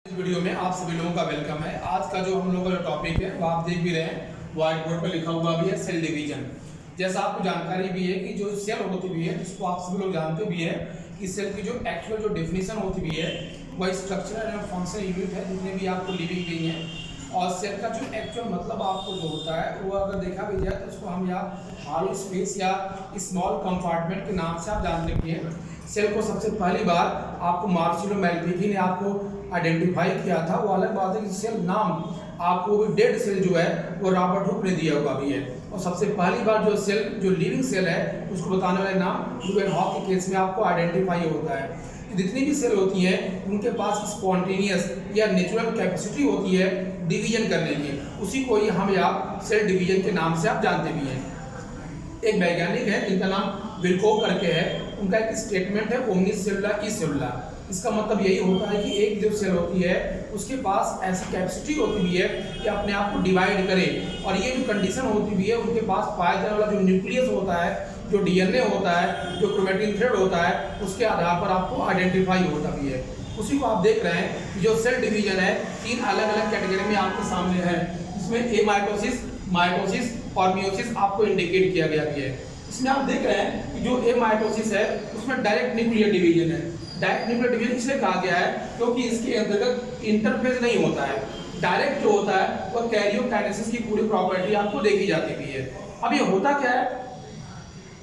इस वीडियो में आप सभी लोगों का वेलकम है। आज का जो हम लोगों का टॉपिक है वो आप देख भी रहे हैं, व्हाइट बोर्ड पर लिखा हुआ भी है सेल डिवीजन। जैसा आपको जानकारी भी है कि जो सेल होती भी है, जिसको आप सभी लोग जानते भी है कि सेल की जो एक्चुअल जो डेफिनेशन होती भी है वह स्ट्रक्चरल एंड फंक्शनल यूनिट है जितने भी आपको लिविंग बीइंग है। और सेल का जो एक्चुअल मतलब आपको जो होता है वो अगर देखा भी जाए तो उसको हम या हॉलो स्पेस या स्मॉल कंपार्टमेंट के नाम से आप जानते भी हैं। सेल को सबसे पहली बार आपको मार्सिलो मैल्पिकी ने आपको आइडेंटिफाई किया था। वो अलग बात है कि सेल नाम आपको डेड सेल जो है वो रॉबर्ट हुक ने दिया हुआ भी है। और सबसे पहली बार जो सेल जो लिविंग सेल है उसको बताने वाले नाम ल्यूएन हॉक के केस में आपको आइडेंटिफाई होता है। जितनी भी सेल होती हैं उनके पास स्पॉन्टेनियस या नेचुरल कैपेसिटी होती है डिवीजन करने की, उसी को ही हम आप सेल डिवीजन के नाम से आप जानते भी हैं। एक वैज्ञानिक है जिनका नाम विल्कोव करके है, उनका एक स्टेटमेंट है ओमनी सेलुलर ई सेलुलर। इसका मतलब यही होता है कि एक जो सेल होती है उसके पास ऐसी कैपेसिटी होती भी है कि अपने आप को डिवाइड करे। और ये जो कंडीशन होती भी है उनके पास पाया जाने वाला जो न्यूक्लियस होता है, जो डीएनए होता है, जो क्रोमैटिन थ्रेड होता है, उसके आधार पर आपको आइडेंटिफाई होता भी है। उसी को आप देख रहे हैं कि जो सेल डिवीजन है तीन अलग अलग कैटेगरी में आपके सामने है। इसमें एमाइटोसिस, माइटोसिस और मियोसिस आपको इंडिकेट किया गया है। इसमें आप देख रहे हैं कि जो एमाइटोसिस है उसमें डायरेक्ट न्यूक्लियर डिवीजन है। डायरेक्ट न्यूक्लियर डिवीजन इसलिए कहा गया है क्योंकि इसके अंतर्गत इंटरफेज नहीं होता है। डायरेक्ट जो होता है वह कैरियोकाइनेसिस की पूरी प्रॉपर्टी आपको देखी जाती भी है। अब ये होता क्या है,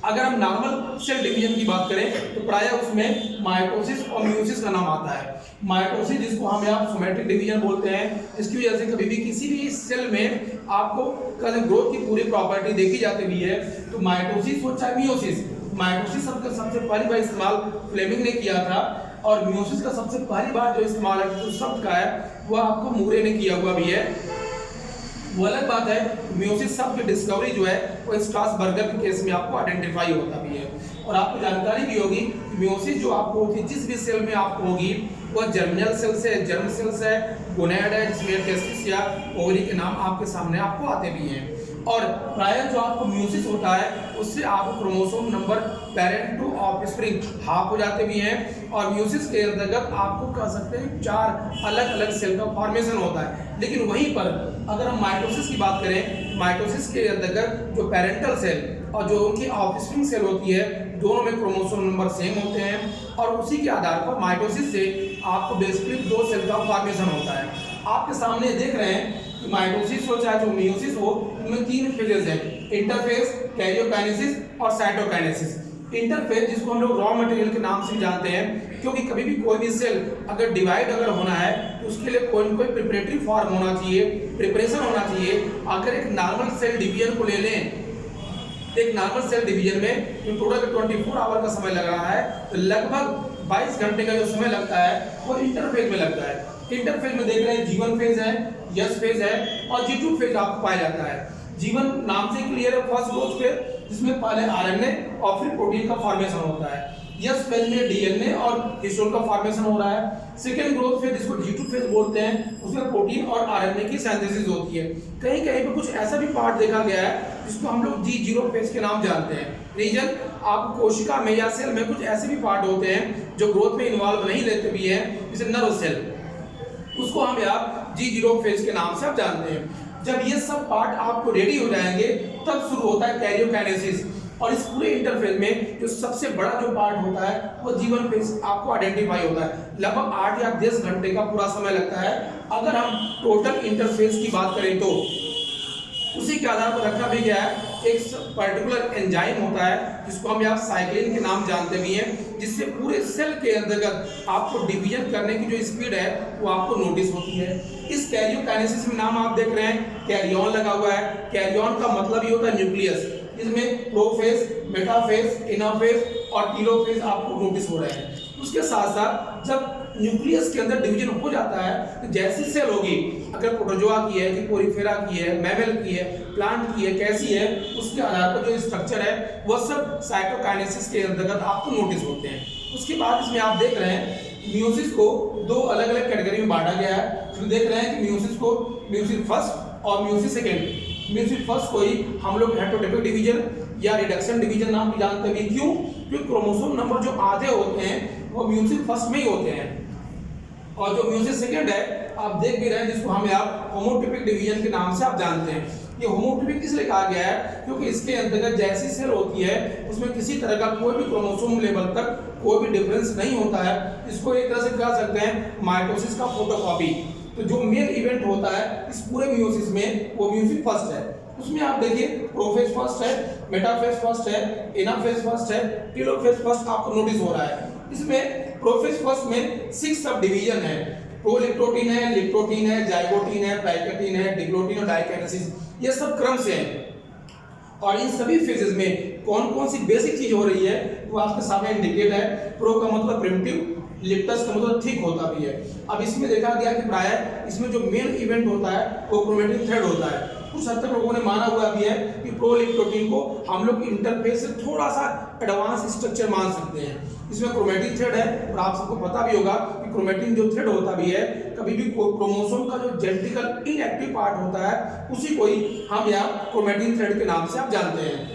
अगर हम नॉर्मल सेल डिवीजन की बात करें तो प्रायः उसमें माइटोसिस और मियोसिस का नाम आता है। माइटोसिस जिसको हम यहाँ सोमैटिक डिवीजन बोलते हैं, इसकी वजह से कभी भी किसी भी सेल में आपको ग्रोथ की पूरी प्रॉपर्टी देखी जाती भी है। तो माइटोसिस हो चाहे मियोसिस, माइटोसिस सबसे पहली बार इस्तेमाल फ्लेमिंग ने किया था और मियोसिस का सबसे पहली बार जो इस्तेमाल है जो शब्द का है वह आपको मूरे ने किया हुआ भी है। वो अलग बात है, मियोसिस शब्द की डिस्कवरी जो है वो स्ट्रासबर्गर के केस में आपको आइडेंटिफाई होता भी है। और आपको जानकारी भी होगी कि मियोसिस जो आपको होती है जिस भी सेल में आपको होगी वह जर्मिनल सेल से, जर्म सेल से, गोनैड है जिसमें टेस्टिस या ओवरी के नाम आपके सामने आपको आते भी हैं। और प्रायः जो आपको मियोसिस होता है उससे आपको chromosome number parent to offspring half हो जाते भी हैं। और मियोसिस के अंतर्गत आपको कह सकते हैं 4 अलग अलग सेल का फॉर्मेशन होता है। लेकिन वहीं पर अगर हम माइटोसिस की बात करें, माइटोसिस के अंतर्गत जो पेरेंटल सेल और जो उनकी ऑफस्प्रिंग सेल होती है दोनों में क्रोमोसोम नंबर सेम होते हैं। और उसी के आधार पर माइटोसिस से आपको बेसिकली 2 सेल का फॉर्मेशन होता है। आपके सामने देख रहे हैं कि माइटोसिस हो चाहे जो मियोसिस हो, उनमें 3 फेजेस हैं, इंटरफेज, कैरियोकाइनेसिस और साइटोकाइनेसिस। इंटरफेज जिसको हम लोग रॉ मटेरियल के नाम से जानते हैं, क्योंकि कभी भी कोई भी सेल अगर डिवाइड अगर होना है तो उसके लिए कोई न कोई प्रिपरेटरी फॉर्म होना चाहिए, प्रिपरेशन होना चाहिए। अगर एक नॉर्मल सेल डिवीजन को ले लें, एक नॉर्मल सेल डिवीजन में जो टोटल 24 आवर का समय लग रहा है तो लगभग 22 घंटे का जो समय लगता है वो इंटरफेज में लगता है। इंटरफेज में देख रहे हैं G1 फेज है, S फेज है और G2 फेज आपको पाया जाता है। G1 नाम से क्लियर है, फर्स्ट ग्रोथ फेज जिसमें पहले आरएनए और फिर प्रोटीन का फॉर्मेशन होता है। S फेज में डीएनए और हिस्टोन का फॉर्मेशन हो रहा है। सेकेंड ग्रोथ फेज जिसको G2 फेज बोलते हैं उसमें प्रोटीन और आरएनए की सिंथेसिस होती है। कहीं कहीं पे कुछ ऐसा भी पार्ट देखा गया है जिसको हम लोग G0 फेज के नाम जानते हैं। रीजन आप कोशिका में या सेल में कुछ ऐसे भी पार्ट होते हैं जो ग्रोथ में इन्वॉल्व नहीं लेते भी हैं, जैसे नर्व सेल, उसको हम आप G0 फेज के नाम से आप जानते हैं। जब ये सब पार्ट आपको रेडी हो जाएंगे तब शुरू होता है कैरियोकाइनेसिस। और इस पूरे इंटरफेज में जो सबसे बड़ा जो पार्ट होता है वो G1 फेज आपको आइडेंटिफाई होता है। लगभग 8 या 10 घंटे का पूरा समय लगता है। अगर हम टोटल इंटरफेज की बात करें तो उसी के आधार पर रखा भी गया है एक पर्टिकुलर एंजाइम होता है जिसको हम यहाँ साइक्लिन के नाम जानते भी हैं, जिससे पूरे सेल के अंतर्गत आपको डिवीजन करने की जो स्पीड है वो आपको नोटिस होती है। इस कैरियोकाइनेसिस में नाम आप देख रहे हैं कैरियन लगा हुआ है। कैरियन का मतलब ये होता है न्यूक्लियस, इसमें प्रोफेज, मेटाफेज, एनाफेज और टीलोफेज आपको नोटिस हो रहे हैं। उसके साथ साथ जब न्यूक्लियस के अंदर डिवीजन हो जाता है तो जैसी सेल होगी, अगर प्रोटोजोआ की है कि पोरिफेरा की है, मैमल की है, प्लांट की है, कैसी है, उसके आधार पर जो स्ट्रक्चर है वह सब साइटोकाइनेसिस के अंतर्गत आपको नोटिस होते हैं। उसके बाद इसमें आप देख रहे हैं मियोसिस को 2 अलग अलग कैटेगरी में बांटा गया है। इसमें देख रहे हैं कि मियोसिस को मियोसिस फर्स्ट और मियोसिस सेकेंड। मियोसिस फर्स्ट को ही हम लोग हेटेरोटोपिक डिवीजन या रिडक्शन डिवीजन नाम भी जानते हैं। क्यों? क्योंकि क्रोमोसोम नंबर जो आधे होते हैं वो मियोसिस फर्स्ट में ही होते हैं। और जो म्यूसिस सेकंड है आप देख भी रहे हैं, जिसको हम आप होमोटिपिक डिवीजन के नाम से आप जानते हैं। ये होमोटिपिक इसलिए कहा गया है क्योंकि इसके अंतर्गत जैसी सेल होती है उसमें किसी तरह का कोई भी क्रोमोसोम लेवल तक कोई भी डिफरेंस नहीं होता है। इसको एक तरह से कह सकते हैं माइटोसिस का फोटोकॉपी। तो जो मेन इवेंट होता है इस पूरे म्यूसिस में वो म्यूसिस फर्स्ट है। उसमें आप देखिए प्रोफेज फर्स्ट है, मेटाफेज फर्स्ट है, एनाफेज फर्स्ट है, टेलोफेज फर्स्ट आपको नोटिस हो रहा है। इसमें प्रोफेज फर्स्ट में 6 सब डिवीजन है। प्रोलिप्टोटीन है, लिप्टोटीन है, जाइगोटीन है, पैकेटीन है, डिग्लोटीन और डाइकेनेसिस, ये सब क्रम से हैं। और इन सभी फेजेस में कौन कौन सी बेसिक चीज हो रही है वो आपके सामने इंडिकेट है। प्रो का मतलब प्रिमिटिव, लिप्टस का मतलब थिक होता भी है। अब इसमें देखा गया कि प्राय इसमें जो मेन इवेंट होता है वो क्रोमेटिन थ्रेड होता है। कुछ हद तक लोगों ने माना हुआ भी है कि प्रोलिप्टोटीन को हम लोग इंटरफेस से थोड़ा सा एडवांस स्ट्रक्चर मान सकते हैं। इसमें क्रोमेटिन थ्रेड है और आप सबको पता भी होगा कि क्रोमेटिन जो थ्रेड होता भी है, कभी भी क्रोमोसोम का जो जेनेटिकल इनएक्टिव पार्ट होता है उसी को ही हम यहाँ क्रोमेटिन थ्रेड के नाम से आप जानते हैं।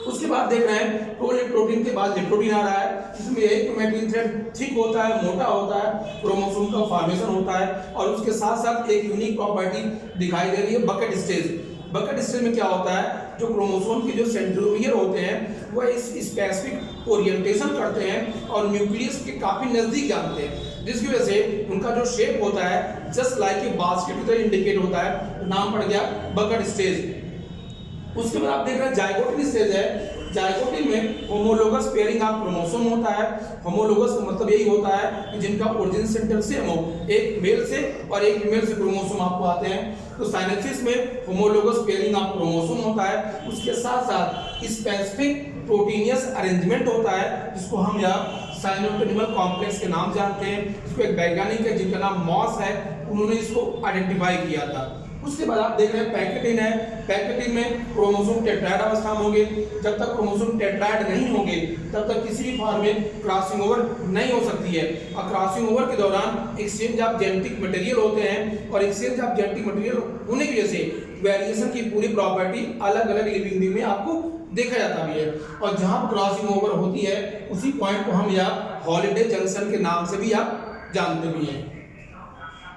उसके बाद देख रहे हैं प्रोलिप्टोटीन के बाद लिप्टोटीन आ रहा है। इसमें यही क्रोमेटिन थ्रेड थिक होता है, मोटा होता है, क्रोमोसोम का फॉर्मेशन होता है और उसके साथ साथ एक यूनिक प्रॉपर्टी दिखाई दे रही है बकेट स्टेज। बकेट स्टेज में क्या होता है, जो क्रोमोसोम के जो सेंट्रोमियर होते हैं वह इस स्पेसिफिक ओरिएंटेशन करते हैं और न्यूक्लियस के काफी नजदीक जानते हैं, जिसकी वजह से उनका जो शेप होता है जस्ट लाइक ए बास्केट की तरह इंडिकेट होता है। नाम पड़ गया बकेट स्टेज। उसके बाद आप देख रहे हैं जाइगोटिन स्टेज है। जाइगोटिन में होमोलोगस पेयरिंग ऑफ क्रोमोसोम होता है। होमोलोगस का मतलब यही होता है कि जिनका ओरिजिन सेंटर सेम हो, एक मेल से और एक फीमेल से क्रोमोसोम आपको आते हैं। तो साइनेप्सिस में होमोलोगस पेयरिंग ऑफ क्रोमोसोम होता है। उसके साथ साथ स्पेसिफिक प्रोटीनियस अरेंजमेंट होता है जिसको हम यहाँ साइनोटेनिमल कॉम्प्लेक्स के नाम जानते हैं। इसको एक वैज्ञानिक है जिनका नाम मॉस है, उन्होंने इसको आइडेंटिफाई किया था। उसके बाद आप देख रहे हैं पैकेटिन है। पैकेटिन में क्रोमोसोम टेट्राइड अवस्था में होंगे। जब तक क्रोमोसोम टेट्राइड नहीं होंगे तब तक किसी भी फॉर्म में क्रॉसिंग ओवर नहीं हो सकती है। और क्रॉसिंग ओवर के दौरान एक्सचेंज ऑफ जेनेटिक मटेरियल होते हैं और एक्सचेंज ऑफ जेनेटिक मटेरियल होने की वजह से वेरिएशन की पूरी प्रॉपर्टी अलग अलग लिविंग बीइंग में आपको देखा जाता भी है। और जहां क्रॉसिंग ओवर होती है उसी पॉइंट को हम यहाँ हॉलिडे जंक्शन के नाम से भी आप जानते भी हैं।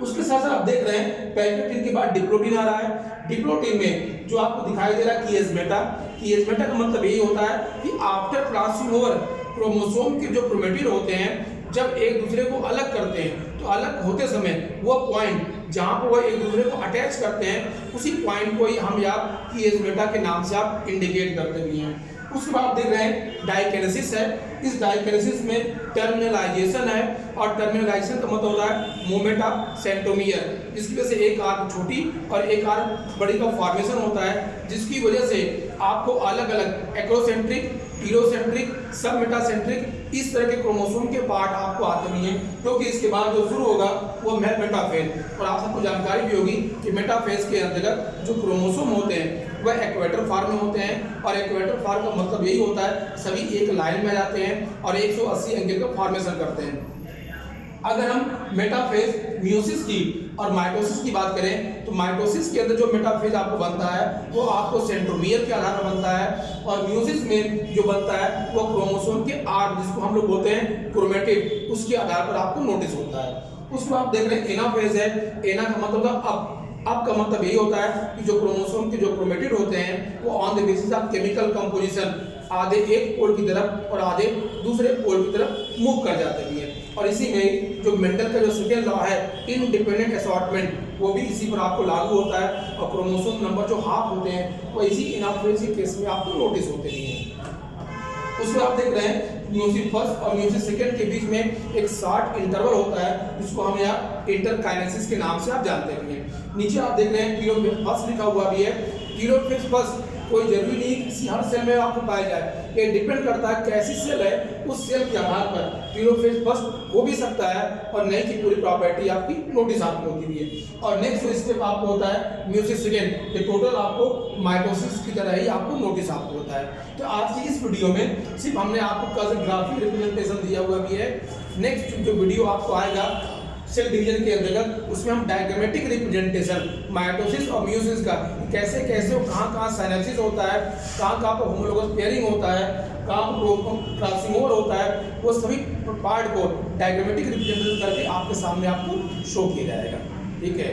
उसके साथ साथ आप देख रहे हैं पैकेटिन के बाद डिप्लोटीन आ रहा है। डिप्लोटीन में जो आपको दिखाई दे रहा है कीएस बेटा, कीएस बेटा का मतलब यही होता है कि आफ्टर क्रॉसिंग ओवर क्रोमोसोम के जो क्रोमेटिन होते हैं जब एक दूसरे को अलग करते हैं तो अलग होते समय वो पॉइंट जहां पर वो एक दूसरे को अटैच करते हैं उसी पॉइंट को ही हम यहाँ कीएस बेटा के नाम से आप इंडिकेट करते भी हैं। उसके बाद देख रहे हैं डाइकेनेसिस है। इस डाइकेनेसिस में टर्मिनलाइजेशन है और टर्मिनलाइजेशन का मतलब होता है मूवमेंट ऑफ सेंट्रोमियर, जिसकी वजह से एक आर्क छोटी और एक आर्क बड़ी का फॉर्मेशन होता है, जिसकी वजह से आपको अलग अलग एक्रोसेंट्रिक, टीरोसेंट्रिक, सब मेटासेंट्रिक इस तरह के क्रोमोसोम के पार्ट आपको आते नहीं हैं, क्योंकि इसके बाद जो शुरू होगा वो मेटाफेज। और आप सबको जानकारी भी होगी कि मेटाफेज के अंतर्गत जो क्रोमोसोम होते हैं वह इक्वेटर फॉर्म में होते हैं और इक्वेटर फॉर्म का मतलब यही होता है सभी एक लाइन में जाते हैं और 180 एंगल का फॉर्मेशन करते हैं। अगर हम मेटाफेज, म्यूसिस की और माइटोसिस की बात करें तो माइटोसिस के अंदर जो मेटाफेज आपको बनता है वो आपको सेंट्रोमियर के आधार पर बनता है और म्यूसिस में जो बनता है वो क्रोमोसोम के आर्क, जिसको हम लोग बोलते हैं क्रोमेटिड, उसके आधार पर आपको नोटिस होता है। उसको आप देख रहे हैं एनाफेज है। एना का मतलब अब का मतलब यही होता है कि जो क्रोमोसोम के जो क्रोमेटिड होते हैं वो on the basis of chemical composition आधे एक पोल की तरफ और आधे दूसरे पोल की तरफ मूव कर जाते भी हैं। और इसी में जो मेंडल का जो सेकेंड लॉ है इंडिपेंडेंट असॉर्टमेंट, वो भी इसी पर आपको लागू होता है और क्रोमोसोम नंबर जो हाफ होते हैं वो इसी एनाफेज के केस में आपको नोटिस होते नहीं हैं। उसमें आप देख रहे हैं म्यूसिस फर्स्ट और म्यूसिस सेकंड के बीच में एक शॉर्ट इंटरवल होता है जिसको हम यहाँ इंटरकाइनेसिस के नाम से आप जानते हैं। नीचे आप देख रहे हैं टीलोफेज फर्स्ट लिखा हुआ भी है। टीलोफेज फर्स्ट कोई जरूरी नहीं किसी हर सेल में आपको पाया जाए, ये डिपेंड करता है कैसी सेल है उस सेल के आधार पर टीलोफेज फर्स्ट हो भी सकता है और नई की पूरी प्रॉपर्टी आपकी नोटिस आपको होती है। और नेक्स्ट जो स्टेप आपको होता है म्यूसिस सेकंड, ये टोटल आपको माइटोसिस की तरह ही आपको नोटिस आपको होता है। तो आज की इस वीडियो में सिर्फ हमने आपको ग्राफिक रिप्रेजेंटेशन दिया हुआ भी है। नेक्स्ट जो वीडियो आपको आएगा सेल डिवीजन के अंतर्गत उसमें हम डायग्रामेटिक रिप्रेजेंटेशन माइटोसिस और मियोसिस का कैसे कैसे वो कहाँ साइनेप्सिस होता है, कहाँ पर होमोलोगस पेयरिंग होता है, कहाँ क्रॉसिंग ओवर होता है, वो सभी पार्ट को डायग्रामेटिक रिप्रेजेंटेशन करके आपके सामने आपको शो किया जाएगा। ठीक है।